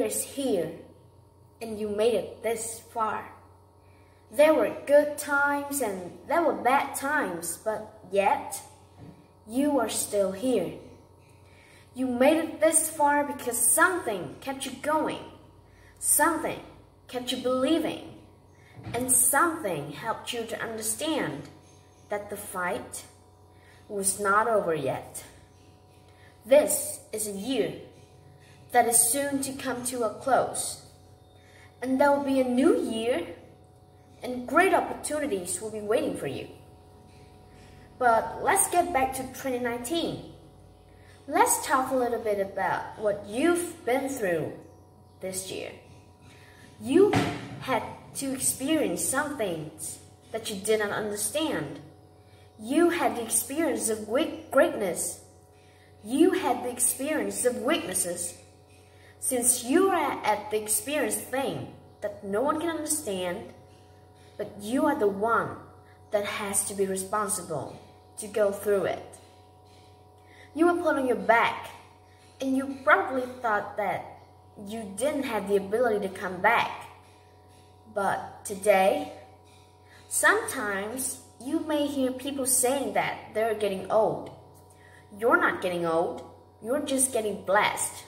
year is here, and you made it this far. There were good times and there were bad times, but yet, you are still here. You made it this far because something kept you going, something kept you believing, and something helped you to understand that the fight was not over yet. This is a year that is soon to come to a close, and there will be a new year, and great opportunities will be waiting for you. But let's get back to 2019. Let's talk a little bit about what you've been through this year. You had to experience some things that you did not understand. You had the experience of greatness. You had the experience of weaknesses. Since you are at the experienced thing that no one can understand, but you are the one that has to be responsible to go through it. You were put on your back, and you probably thought that you didn't have the ability to come back. But today, sometimes you may hear people saying that they're getting old. You're not getting old, you're just getting blessed.